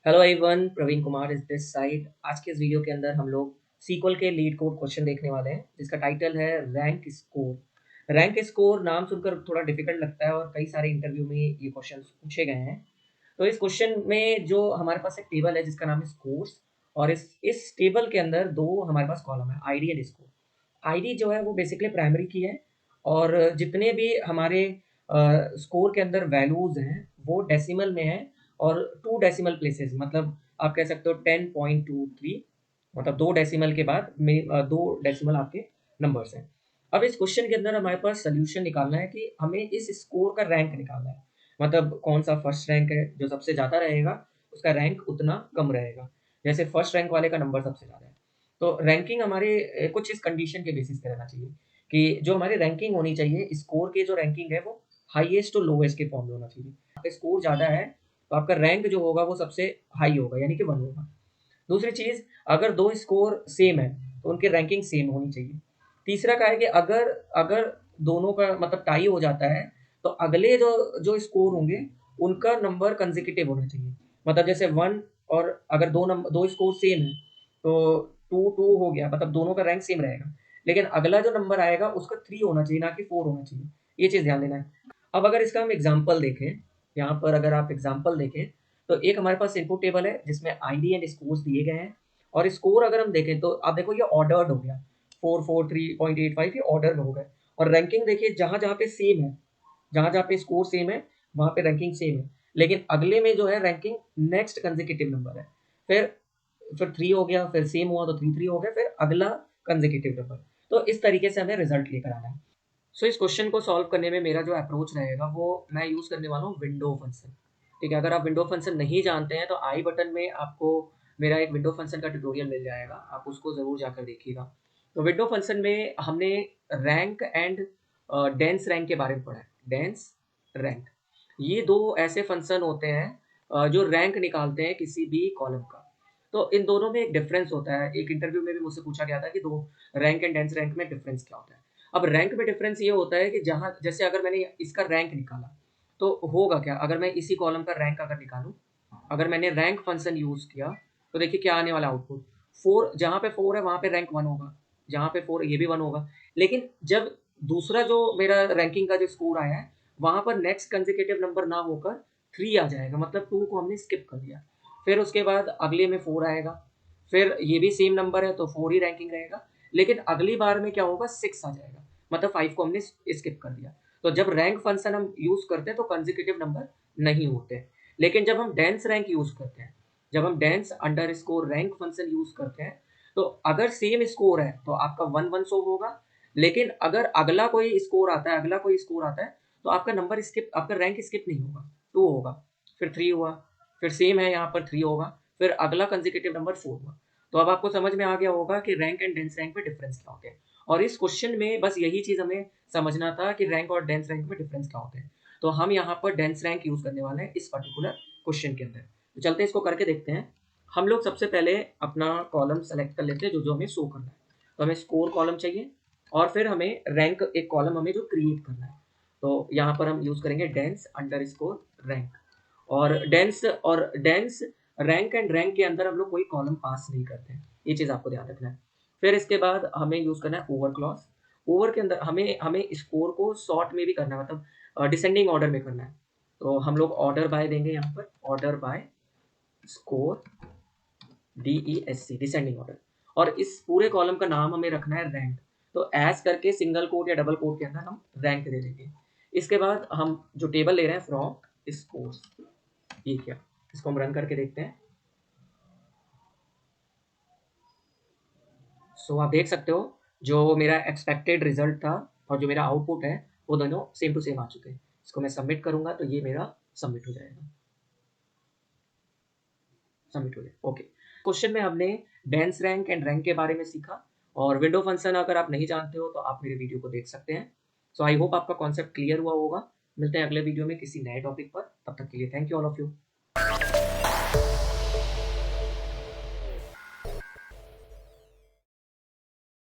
Hello everyone, Praveen Kumar is this side. आज के इस वीडियो के अंदर हम लोग सीक्वल के लीड कोड क्वेश्चन देखने वाले हैं जिसका टाइटल है रैंक स्कोर। रैंक स्कोर नाम सुनकर थोड़ा डिफिकल्ट लगता है और कई सारे इंटरव्यू में ये क्वेश्चन पूछे गए हैं। तो इस क्वेश्चन में जो हमारे पास एक टेबल है जिसका नाम है स्कोर्स, और इस टेबल के अंदर दो हमारे पास कॉलम है, आईडी एंड स्कोर। आईडी जो है वो बेसिकली प्राइमरी की है, और जितने भी हमारे स्कोर के अंदर वैल्यूज हैं वो डेसिमल में है, और 2 डेसिमल प्लेसेस, मतलब आप कह सकते हो 10.23, मतलब 2 डेसिमल के बाद में 2 डेसिमल आपके नंबर्स हैं। अब इस क्वेश्चन के अंदर हमारे पास सॉल्यूशन निकालना है कि हमें इस स्कोर का रैंक निकालना है। मतलब कौन-सा फर्स्ट रैंक है, जो सबसे ज़्यादा रहेगा उसका रैंक उतना कम रहेगा। जैसे फर्स्ट रैंक वाले का नंबर सबसे ज़्यादा है। तो रैंकिंग हमारे कुछ इस कंडीशन के बेसिस पे रहना चाहिए कि जो हमारी रैंकिंग होनी चाहिए, स्कोर की जो रैंकिंग है वो हाईएस्ट टू लोएस्ट के फॉर्म में होना चाहिए। आपका स्कोर ज़्यादा है तो आपका रैंक जो होगा वो सबसे हाई होगा, यानी कि 1 होगा। दूसरी चीज़, अगर 2 स्कोर सेम है तो उनकी रैंकिंग सेम होनी चाहिए। तीसरा क्या है कि अगर अगर दोनों का मतलब टाई हो जाता है तो अगले जो जो स्कोर होंगे उनका नंबर कंसेक्यूटिव होना चाहिए। मतलब जैसे 1, और अगर 2 स्कोर सेम है तो 2-2 हो गया, मतलब दोनों का रैंक सेम रहेगा। लेकिन अगला जो नंबर आएगा उसका 3 होना चाहिए, ना कि 4 होना चाहिए। ये चीज़ ध्यान देना है। अब अगर इसका हम एग्ज़ाम्पल देखें, यहाँ पर अगर आप एग्ज़ाम्पल देखें, तो एक हमारे पास इनपुट टेबल है जिसमें आईडी एंड स्कोर्स दिए गए हैं, और स्कोर अगर हम देखें तो आप देखो ये ऑर्डर्ड हो गया, 443.85 ये ऑर्डर हो गए। और रैंकिंग देखिए, जहाँ-जहाँ पे सेम है, जहाँ-जहाँ पे स्कोर सेम है, वहाँ पे रैंकिंग सेम है। लेकिन अगले में जो है रैंकिंग नेक्स्ट कंसेक्यूटिव नंबर है। फिर फिर 3 हो गया, फिर सेम हुआ तो 3-3 हो गया, फिर अगला कंसेक्यूटिव नंबर। तो इस तरीके से हमें रिजल्ट लेकर आना है। सो इस क्वेश्चन को सॉल्व करने में मेरा जो अप्रोच रहेगा वो मैं यूज़ करने वाला हूँ विंडो फंक्शन। ठीक है, अगर आप विंडो फंक्शन नहीं जानते हैं तो आई बटन में आपको मेरा एक विंडो फंक्शन का ट्यूटोरियल मिल जाएगा, आप उसको ज़रूर जाकर देखिएगा। तो विंडो फंक्शन में हमने रैंक एंड डेंस रैंक के बारे में पढ़ा है। डेंस रैंक, ये दो ऐसे फंक्शन होते हैं जो रैंक निकालते हैं किसी भी कॉलम का। तो इन दोनों में एक डिफरेंस होता है। एक इंटरव्यू में भी मुझसे पूछा गया था कि दो रैंक एंड डेंस रैंक में डिफरेंस क्या होता है। अब रैंक में डिफरेंस ये होता है कि जहाँ जैसे अगर मैंने इसका रैंक निकाला तो होगा क्या, अगर मैं इसी कॉलम का रैंक अगर निकालूँ, अगर मैंने रैंक फंक्शन यूज़ किया तो देखिए क्या आने वाला आउटपुट। 4, जहाँ पे 4 है वहाँ पे रैंक 1 होगा, जहाँ पे 4 ये भी 1 होगा। लेकिन जब दूसरा जो मेरा रैंकिंग का जो स्कोर आया है, वहाँ पर नेक्स्ट कंसेक्यूटिव नंबर ना होकर 3 आ जाएगा, मतलब 2 को हमने स्किप कर दिया। फिर उसके बाद अगले में 4 आएगा, फिर ये भी सेम नंबर है तो 4 ही रैंकिंग रहेगा। लेकिन अगली बार में क्या होगा, 6 आ जाएगा, मतलब 5 को हमने स्किप कर दिया। तो जब रैंक फंक्शन हम यूज़ करते हैं तो कंसेक्यूटिव नंबर नहीं होते हैं। लेकिन जब हम डेंस रैंक यूज़ करते हैं, जब हम dense underscore rank function use करते हैं, तो अगर सेम स्कोर है तो आपका 1-1 शो होगा। लेकिन अगर अगला कोई स्कोर आता है, अगला कोई स्कोर आता है तो आपका नंबर स्किप, आपका रैंक स्किप नहीं होगा, 2 होगा, फिर 3 हुआ, फिर सेम है यहाँ पर 3 होगा, फिर अगला कंसेक्यूटिव नंबर 4 हुआ। तो अब आपको समझ में आ गया होगा कि रैंक एंड डेंस रैंक में डिफरेंस क्या होते हैं। और इस क्वेश्चन में बस यही चीज़ हमें समझना था कि रैंक और डेंस रैंक में डिफरेंस क्या होते हैं। तो हम यहाँ पर डेंस रैंक यूज़ करने वाले हैं इस पर्टिकुलर क्वेश्चन के अंदर। तो चलते हैं, इसको करके देखते हैं। हम लोग सबसे पहले अपना कॉलम सेलेक्ट कर लेते हैं जो जो हमें शो करना है। तो हमें स्कोर कॉलम चाहिए, और फिर हमें रैंक एक कॉलम हमें जो क्रिएट करना है। तो यहाँ पर हम यूज़ करेंगे डेंस अंडरस्कोर रैंक। और डेंस रैंक एंड रैंक के अंदर हम लोग कोई कॉलम पास नहीं करते हैं, ये चीज़ आपको ध्यान रखना है। फिर इसके बाद हमें यूज़ करना है ओवर क्लॉज। ओवर के अंदर हमें हमें स्कोर को सॉर्ट में भी करना है, मतलब डिसेंडिंग ऑर्डर में करना है। तो हम लोग ऑर्डर बाय देंगे, यहाँ पर order by score, DESC, descending order. और इस पूरे कॉलम का नाम हमें रखना है रैंक। तो एस करके सिंगल कोट या डबल कोट के अंदर हम रैंक दे देंगे। इसके बाद हम जो टेबल ले रहे हैं फ्रॉम स्कोर्स, ये क्या, इसको हम रन करके देखते हैं। सो आप देख सकते हो जो मेरा एक्सपेक्टेड रिजल्ट था और जो मेरा आउटपुट है वो दोनों सेम टू सेम आ चुके हैं। इसको मैं सबमिट करूंगा तो ये मेरा सबमिट हो जाएगा, सबमिट हो जाएगा। ओके, क्वेश्चन में हमने डेंस रैंक एंड रैंक के बारे में सीखा, और विंडो फंक्शन अगर आप नहीं जानते हो तो आप मेरे वीडियो को देख सकते हैं। सो आई होप आपका कॉन्सेप्ट क्लियर हुआ होगा। मिलते हैं अगले वीडियो में किसी नए टॉपिक पर, तब तक के लिए thank you all of you.